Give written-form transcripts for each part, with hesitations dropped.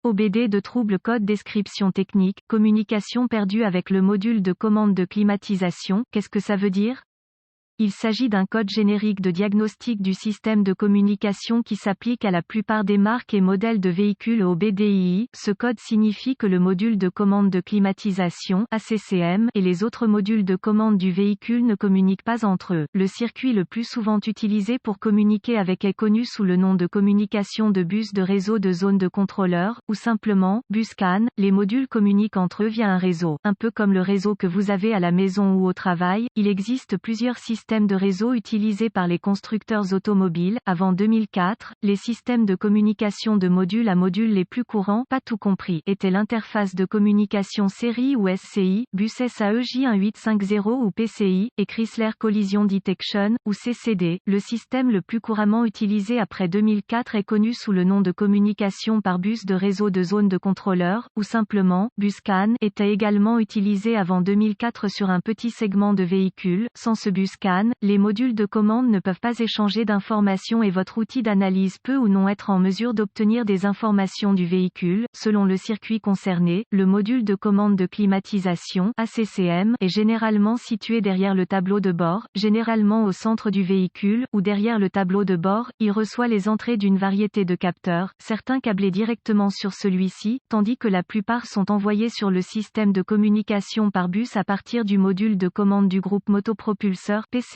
OBD de trouble code description technique, communication perdue avec le module de commande de climatisation, qu'est-ce que ça veut dire? Il s'agit d'un code générique de diagnostic du système de communication qui s'applique à la plupart des marques et modèles de véhicules OBDII. Ce code signifie que le module de commande de climatisation (ACCM) et les autres modules de commande du véhicule ne communiquent pas entre eux. Le circuit le plus souvent utilisé pour communiquer avec est connu sous le nom de communication de bus de réseau de zone de contrôleur, ou simplement bus CAN. Les modules communiquent entre eux via un réseau. Un peu comme le réseau que vous avez à la maison ou au travail, il existe plusieurs systèmes de réseau utilisés par les constructeurs automobiles. Avant 2004, les systèmes de communication de module à module les plus courants, pas tout compris, étaient l'interface de communication série ou SCI, bus SAE-J1850 ou PCI, et Chrysler Collision Detection, ou CCD. Le système le plus couramment utilisé après 2004 est connu sous le nom de communication par bus de réseau de zone de contrôleur, ou simplement, bus CAN, était également utilisé avant 2004 sur un petit segment de véhicules. Sans ce bus CAN, les modules de commande ne peuvent pas échanger d'informations et votre outil d'analyse peut ou non être en mesure d'obtenir des informations du véhicule. Selon le circuit concerné, le module de commande de climatisation (ACCM) est généralement situé derrière le tableau de bord, généralement au centre du véhicule, ou derrière le tableau de bord. Il reçoit les entrées d'une variété de capteurs, certains câblés directement sur celui-ci, tandis que la plupart sont envoyés sur le système de communication par bus à partir du module de commande du groupe motopropulseur PCM.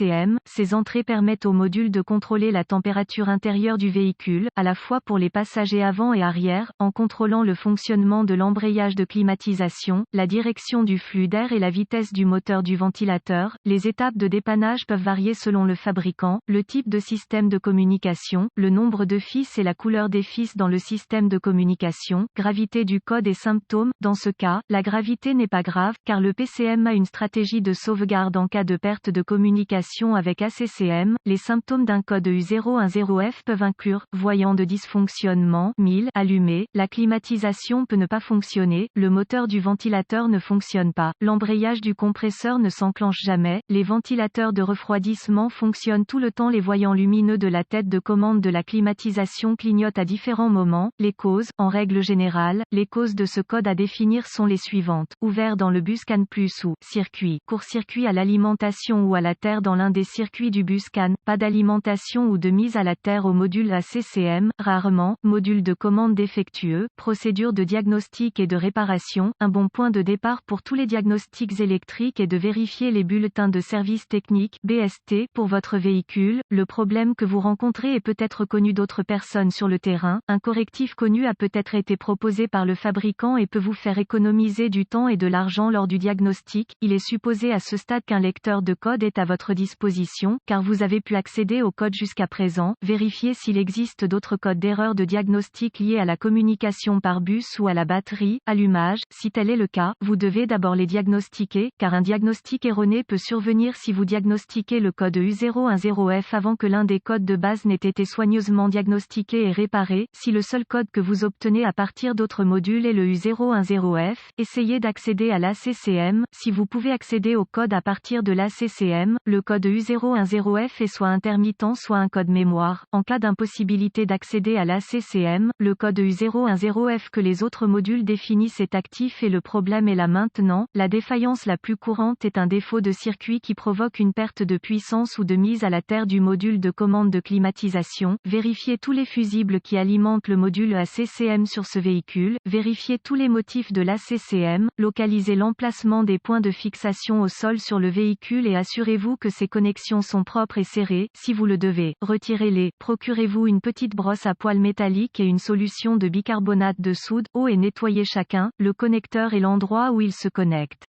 Ces entrées permettent au module de contrôler la température intérieure du véhicule, à la fois pour les passagers avant et arrière, en contrôlant le fonctionnement de l'embrayage de climatisation, la direction du flux d'air et la vitesse du moteur du ventilateur. Les étapes de dépannage peuvent varier selon le fabricant, le type de système de communication, le nombre de fils et la couleur des fils dans le système de communication, gravité du code et symptômes. Dans ce cas, la gravité n'est pas grave, car le PCM a une stratégie de sauvegarde en cas de perte de communication avec ACCM. Les symptômes d'un code U010F peuvent inclure voyant de dysfonctionnement, 1000 allumé, la climatisation peut ne pas fonctionner, le moteur du ventilateur ne fonctionne pas, l'embrayage du compresseur ne s'enclenche jamais, les ventilateurs de refroidissement fonctionnent tout le temps, les voyants lumineux de la tête de commande de la climatisation clignotent à différents moments. Les causes, en règle générale, les causes de ce code à définir sont les suivantes: ouvert dans le bus CAN+ ou circuit, court-circuit à l'alimentation ou à la terre dans l'un des circuits du bus CAN, pas d'alimentation ou de mise à la terre au module ACCM, rarement, module de commande défectueux, procédure de diagnostic et de réparation. Un bon point de départ pour tous les diagnostics électriques est de vérifier les bulletins de service technique (BST) pour votre véhicule. Le problème que vous rencontrez est peut-être connu d'autres personnes sur le terrain. Un correctif connu a peut-être été proposé par le fabricant et peut vous faire économiser du temps et de l'argent lors du diagnostic. Il est supposé à ce stade qu'un lecteur de code est à votre disposition, car vous avez pu accéder au code jusqu'à présent. Vérifiez s'il existe d'autres codes d'erreur de diagnostic liés à la communication par bus ou à la batterie, allumage. Si tel est le cas, vous devez d'abord les diagnostiquer, car un diagnostic erroné peut survenir si vous diagnostiquez le code U010F avant que l'un des codes de base n'ait été soigneusement diagnostiqué et réparé. Si le seul code que vous obtenez à partir d'autres modules est le U010F, essayez d'accéder à l'ACCM. Si vous pouvez accéder au code à partir de l'ACCM, le code U010F est soit intermittent soit un code mémoire. En cas d'impossibilité d'accéder à l'ACCM, le code U010F que les autres modules définissent est actif et le problème est là maintenant. La défaillance la plus courante est un défaut de circuit qui provoque une perte de puissance ou de mise à la terre du module de commande de climatisation. Vérifiez tous les fusibles qui alimentent le module ACCM sur ce véhicule. Vérifiez tous les motifs de l'ACCM. Localisez l'emplacement des points de fixation au sol sur le véhicule et assurez-vous que ces connexions sont propres et serrées. Si vous le devez, retirez-les. Procurez-vous une petite brosse à poils métallique et une solution de bicarbonate de soude, eau et nettoyez chacun, le connecteur et l'endroit où il se connecte.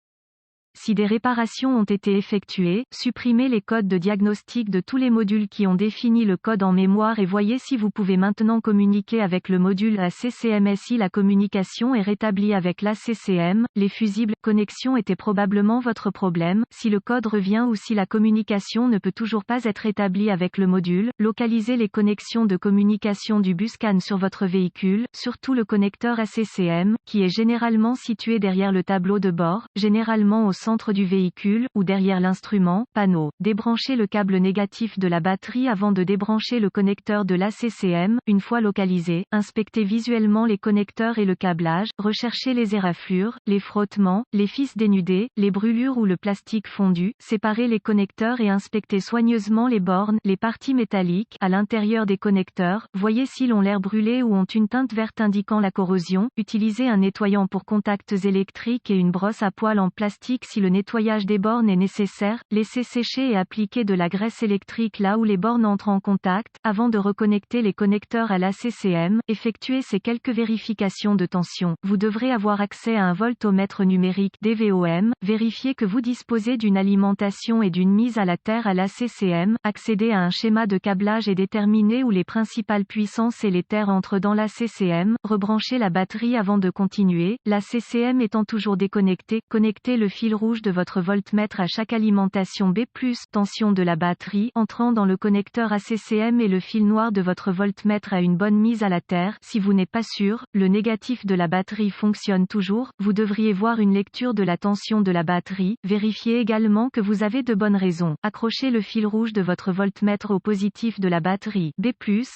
Si des réparations ont été effectuées, supprimez les codes de diagnostic de tous les modules qui ont défini le code en mémoire et voyez si vous pouvez maintenant communiquer avec le module ACCM. Si la communication est rétablie avec l'ACCM, les fusibles connexions étaient probablement votre problème. Si le code revient ou si la communication ne peut toujours pas être établie avec le module, localisez les connexions de communication du bus CAN sur votre véhicule, surtout le connecteur ACCM, qui est généralement situé derrière le tableau de bord, généralement au centre du véhicule, ou derrière l'instrument, panneau. Débranchez le câble négatif de la batterie avant de débrancher le connecteur de l'ACCM. Une fois localisé, inspectez visuellement les connecteurs et le câblage, recherchez les éraflures, les frottements, les fils dénudés, les brûlures ou le plastique fondu, séparez les connecteurs et inspectez soigneusement les bornes, les parties métalliques, à l'intérieur des connecteurs, voyez s'ils ont l'air brûlés ou ont une teinte verte indiquant la corrosion, utilisez un nettoyant pour contacts électriques et une brosse à poils en plastique si le nettoyage des bornes est nécessaire, laissez sécher et appliquez de la graisse électrique là où les bornes entrent en contact, avant de reconnecter les connecteurs à l'ACCM, effectuez ces quelques vérifications de tension. Vous devrez avoir accès à un voltomètre numérique DVOM, vérifiez que vous disposez d'une alimentation et d'une mise à la terre à l'ACCM, accédez à un schéma de câblage et déterminez où les principales puissances et les terres entrent dans l'ACCM, rebranchez la batterie avant de continuer, l'ACCM étant toujours déconnecté, connectez le fil rouge de votre voltmètre à chaque alimentation B+, tension de la batterie, entrant dans le connecteur ACCM et le fil noir de votre voltmètre à une bonne mise à la terre. Si vous n'êtes pas sûr, le négatif de la batterie fonctionne toujours, vous devriez voir une lecture de la tension de la batterie, vérifiez également que vous avez de bonnes raisons. Accrochez le fil rouge de votre voltmètre au positif de la batterie B+,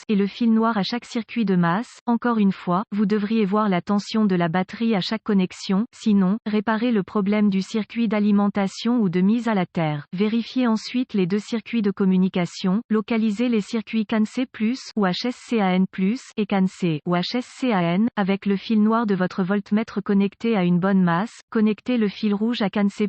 et le fil noir à chaque circuit de masse. Encore une fois, vous devriez voir la tension de la batterie à chaque connexion, sinon, réparez le problème du circuit d'alimentation ou de mise à la terre. Vérifiez ensuite les deux circuits de communication, localisez les circuits CAN-C+, ou HSCAN+, et CAN-C, ou HSCAN, avec le fil noir de votre voltmètre connecté à une bonne masse, connectez le fil rouge à CAN-C+,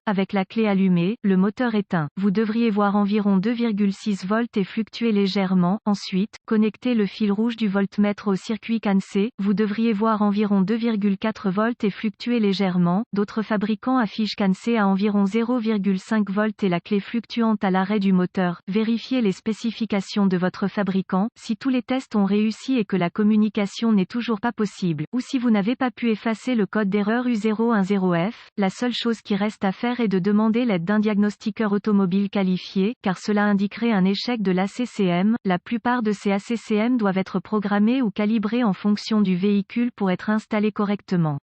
avec la clé allumée, le moteur éteint. Vous devriez voir environ 2,6 volts et fluctuer légèrement. Ensuite, connectez le fil rouge du voltmètre au circuit CAN-C, vous devriez voir environ 2,4 volts et fluctuer légèrement. D'autres fabricants affichent CAN-C à environ 0,5 volts et la clé fluctuante à l'arrêt du moteur. Vérifiez les spécifications de votre fabricant, si tous les tests ont réussi et que la communication n'est toujours pas possible, ou si vous n'avez pas pu effacer le code d'erreur U010F, la seule chose qui reste à faire est de demander l'aide d'un diagnostiqueur automobile qualifié, car cela indiquerait un échec de l'ACCM. La plupart de ces ACCM doivent être programmés ou calibrés en fonction du véhicule pour être installés correctement.